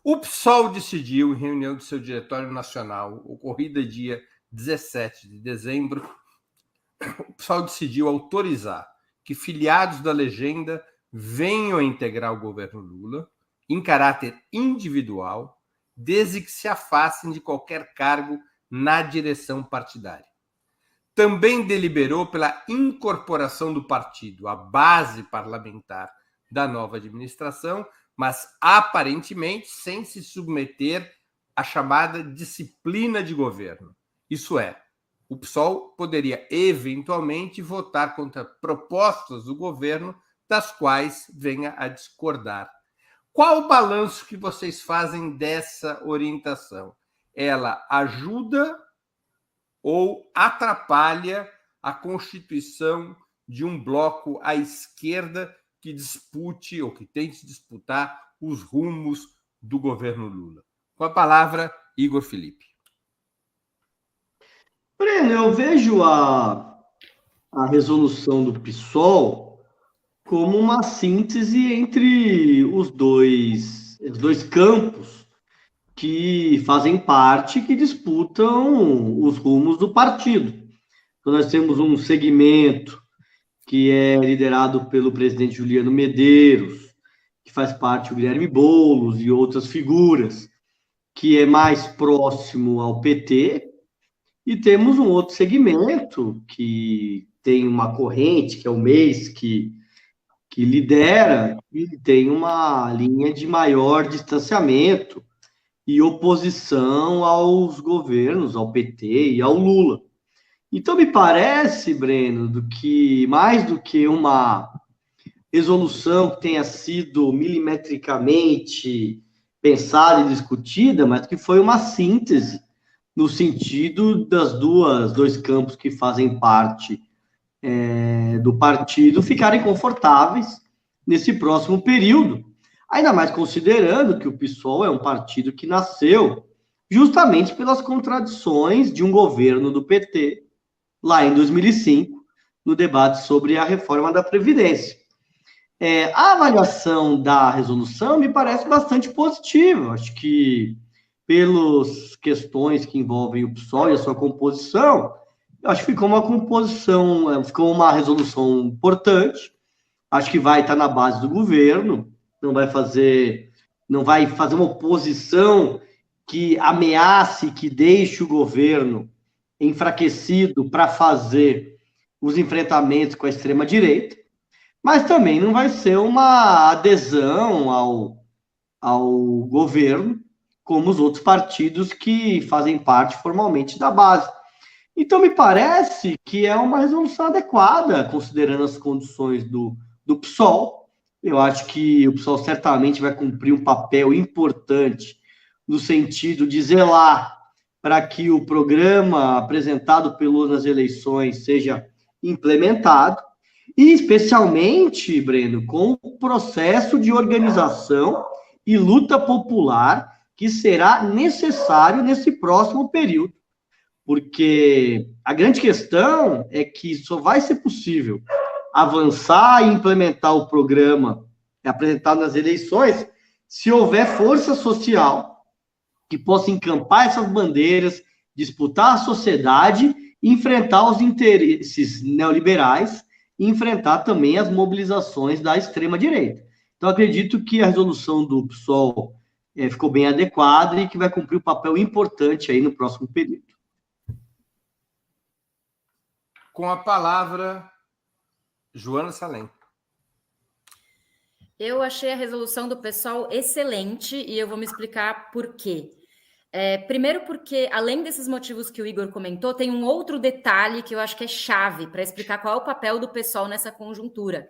O PSOL decidiu, em reunião do seu Diretório Nacional, ocorrida dia 17 de dezembro, o PSOL decidiu autorizar que filiados da legenda venham a integrar o governo Lula em caráter individual, desde que se afastem de qualquer cargo na direção partidária. Também deliberou pela incorporação do partido à base parlamentar da nova administração, mas aparentemente sem se submeter à chamada disciplina de governo. Isso é, o PSOL poderia eventualmente votar contra propostas do governo das quais venha a discordar. Qual o balanço que vocês fazem dessa orientação? Ela ajuda ou atrapalha a constituição de um bloco à esquerda que dispute ou que tente disputar os rumos do governo Lula? Com a palavra, Igor Felipe. Breno, eu vejo a resolução do PSOL como uma síntese entre os dois campos que fazem parte, que disputam os rumos do partido. Então, nós temos um segmento que é liderado pelo presidente Juliano Medeiros, que faz parte do Guilherme Boulos e outras figuras, que é mais próximo ao PT, e temos um outro segmento que tem uma corrente, que é o MEIS, que lidera, e tem uma linha de maior distanciamento e oposição aos governos, ao PT e ao Lula. Então, me parece, Breno, que mais do que uma resolução que tenha sido milimetricamente pensada e discutida, mas que foi uma síntese no sentido dois campos que fazem parte do partido ficarem confortáveis nesse próximo período. Ainda mais considerando que o PSOL é um partido que nasceu justamente pelas contradições de um governo do PT, lá em 2005, no debate sobre a reforma da Previdência. A avaliação da resolução me parece bastante positiva. Acho que, pelas questões que envolvem o PSOL e a sua composição, acho que ficou uma resolução importante. Acho que vai estar na base do governo, não vai fazer uma oposição que ameace, que deixe o governo enfraquecido para fazer os enfrentamentos com a extrema-direita, mas também não vai ser uma adesão ao governo, como os outros partidos que fazem parte formalmente da base. Então, me parece que é uma resolução adequada, considerando as condições do PSOL. Eu acho que o PSOL certamente vai cumprir um papel importante no sentido de zelar para que o programa apresentado pelo nas eleições seja implementado, e especialmente, Breno, com o processo de organização e luta popular que será necessário nesse próximo período. Porque a grande questão é que só vai ser possível avançar e implementar o programa apresentado nas eleições se houver força social que possa encampar essas bandeiras, disputar a sociedade, enfrentar os interesses neoliberais e enfrentar também as mobilizações da extrema-direita. Então, acredito que a resolução do PSOL ficou bem adequada e que vai cumprir um papel importante aí no próximo período. Com a palavra, Joana Salem. Eu achei a resolução do PSOL excelente e eu vou me explicar por quê. Primeiro porque, além desses motivos que o Igor comentou, tem um outro detalhe que eu acho que é chave para explicar qual é o papel do PSOL nessa conjuntura,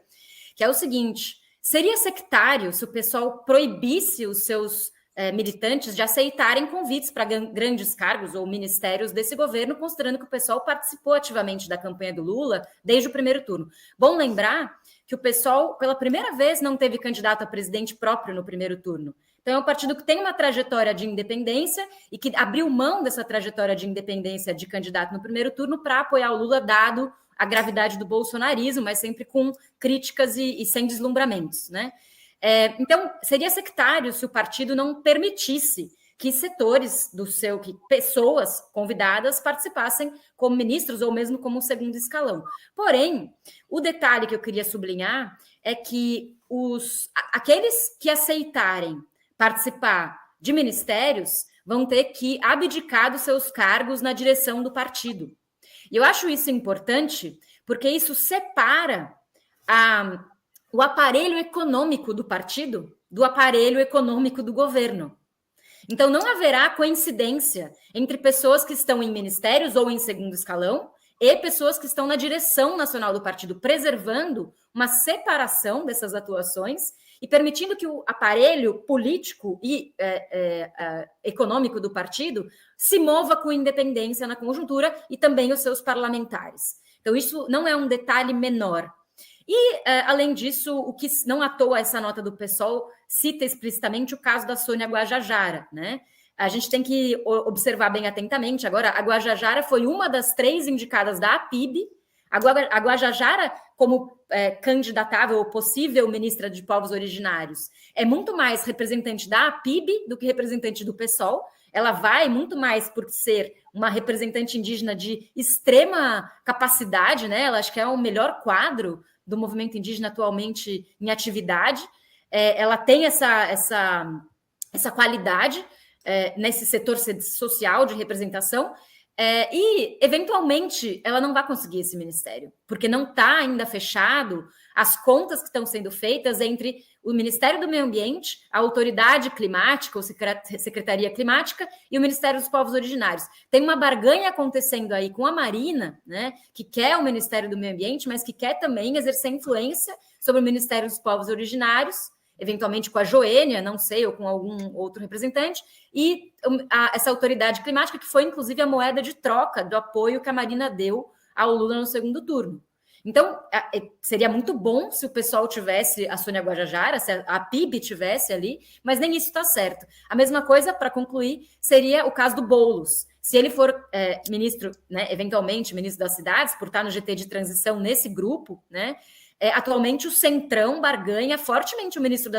que é o seguinte: seria sectário se o PSOL proibisse os seus militantes de aceitarem convites para grandes cargos ou ministérios desse governo, considerando que o PSOL participou ativamente da campanha do Lula desde o primeiro turno. Bom lembrar que o PSOL, pela primeira vez, não teve candidato a presidente próprio no primeiro turno. Então, é um partido que tem uma trajetória de independência e que abriu mão dessa trajetória de independência de candidato no primeiro turno para apoiar o Lula, dado a gravidade do bolsonarismo, mas sempre com críticas e sem deslumbramentos, né? Então, seria sectário se o partido não permitisse que setores que pessoas convidadas participassem como ministros ou mesmo como segundo escalão. Porém, o detalhe que eu queria sublinhar é que aqueles que aceitarem participar de ministérios vão ter que abdicar dos seus cargos na direção do partido. E eu acho isso importante porque isso separa o aparelho econômico do partido do aparelho econômico do governo. Então, não haverá coincidência entre pessoas que estão em ministérios ou em segundo escalão e pessoas que estão na direção nacional do partido, preservando uma separação dessas atuações e permitindo que o aparelho político e econômico do partido se mova com independência na conjuntura e também os seus parlamentares. Então, isso não é um detalhe menor. E, além disso, o que não à toa essa nota do PSOL cita explicitamente o caso da Sônia Guajajara, né? A gente tem que observar bem atentamente. Agora, a Guajajara foi uma das 3 indicadas da APIB. A Guajajara, como candidatável ou possível ministra de povos originários, é muito mais representante da APIB do que representante do PSOL. Ela vai muito mais por ser uma representante indígena de extrema capacidade, né? Ela acho que é o melhor quadro do movimento indígena atualmente em atividade. Ela tem essa qualidade nesse setor social de representação, e, eventualmente, ela não vai conseguir esse ministério, porque não está ainda fechado as contas que estão sendo feitas entre o Ministério do Meio Ambiente, a Autoridade Climática, ou Secretaria Climática, e o Ministério dos Povos Originários. Tem uma barganha acontecendo aí com a Marina, né, que quer o Ministério do Meio Ambiente, mas que quer também exercer influência sobre o Ministério dos Povos Originários, eventualmente com a Joênia, não sei, ou com algum outro representante, e essa autoridade climática, que foi, inclusive, a moeda de troca do apoio que a Marina deu ao Lula no segundo turno. Então, seria muito bom se o pessoal tivesse a Sônia Guajajara, se a PIB tivesse ali, mas nem isso está certo. A mesma coisa, para concluir, seria o caso do Boulos. Se ele for ministro, né, eventualmente ministro das cidades, por estar no GT de transição nesse grupo, né, atualmente o Centrão barganha fortemente o Ministério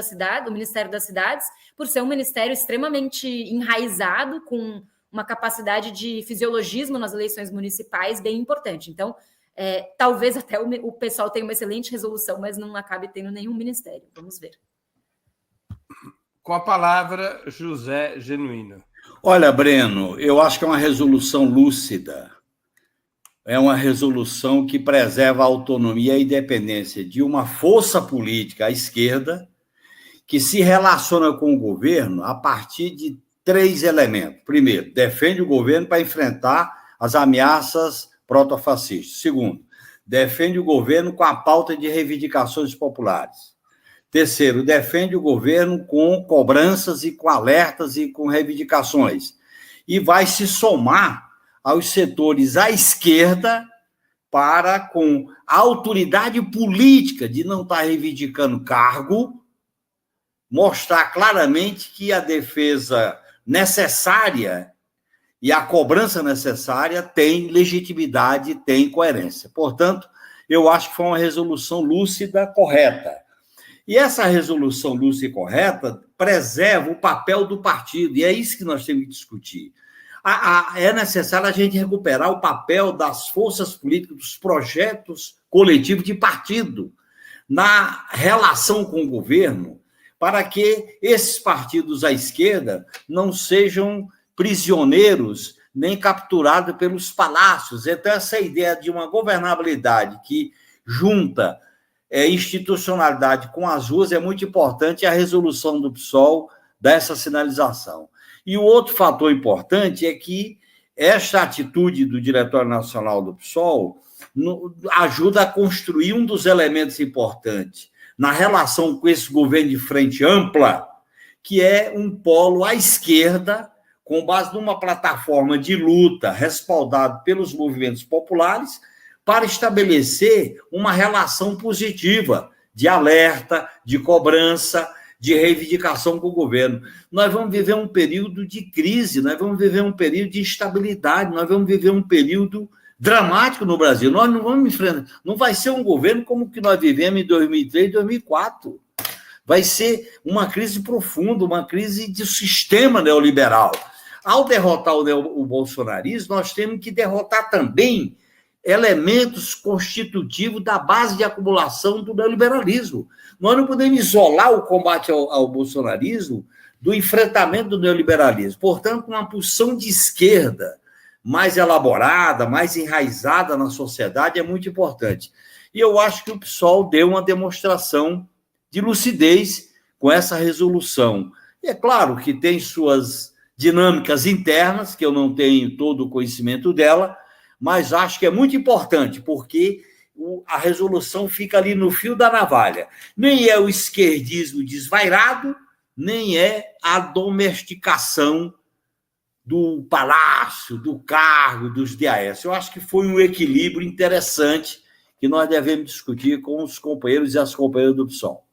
das Cidades, por ser um ministério extremamente enraizado, com uma capacidade de fisiologismo nas eleições municipais bem importante. Então, talvez até o pessoal tenha uma excelente resolução, mas não acabe tendo nenhum ministério. Vamos ver. Com a palavra, José Genuíno. Olha, Breno, eu acho que é uma resolução lúcida. É uma resolução que preserva a autonomia e a independência de uma força política à esquerda que se relaciona com o governo a partir de 3 elementos. Primeiro, defende o governo para enfrentar as ameaças protofascistas. Segundo, defende o governo com a pauta de reivindicações populares. Terceiro, defende o governo com cobranças e com alertas e com reivindicações. E vai se somar aos setores à esquerda para, com a autoridade política de não estar reivindicando cargo, mostrar claramente que a defesa necessária e a cobrança necessária tem legitimidade, tem coerência. Portanto, eu acho que foi uma resolução lúcida, correta. E essa resolução lúcida e correta preserva o papel do partido, e é isso que nós temos que discutir. É necessário a gente recuperar o papel das forças políticas, dos projetos coletivos de partido, na relação com o governo, para que esses partidos à esquerda não sejam prisioneiros nem capturados pelos palácios. Então, essa ideia de uma governabilidade que junta institucionalidade com as ruas é muito importante, e a resolução do PSOL dá essa sinalização. E o outro fator importante é que esta atitude do Diretório Nacional do PSOL ajuda a construir um dos elementos importantes na relação com esse governo de frente ampla, que é um polo à esquerda, com base numa plataforma de luta respaldada pelos movimentos populares, para estabelecer uma relação positiva de alerta, de cobrança, de reivindicação com o governo. Nós vamos viver um período de crise, nós vamos viver um período de instabilidade, nós vamos viver um período dramático no Brasil. Nós não vamos enfrentar, não vai ser um governo como o que nós vivemos em 2003 e 2004. Vai ser uma crise profunda, uma crise de sistema neoliberal. Ao derrotar o bolsonarismo, nós temos que derrotar também elementos constitutivos da base de acumulação do neoliberalismo. Nós não podemos isolar o combate ao bolsonarismo do enfrentamento do neoliberalismo. Portanto, uma posição de esquerda mais elaborada, mais enraizada na sociedade é muito importante. E eu acho que o PSOL deu uma demonstração de lucidez com essa resolução. E é claro que tem suas dinâmicas internas, que eu não tenho todo o conhecimento dela, mas acho que é muito importante, porque a resolução fica ali no fio da navalha. Nem é o esquerdismo desvairado, nem é a domesticação do palácio, do cargo, dos DAS. Eu acho que foi um equilíbrio interessante que nós devemos discutir com os companheiros e as companheiras do PSOL.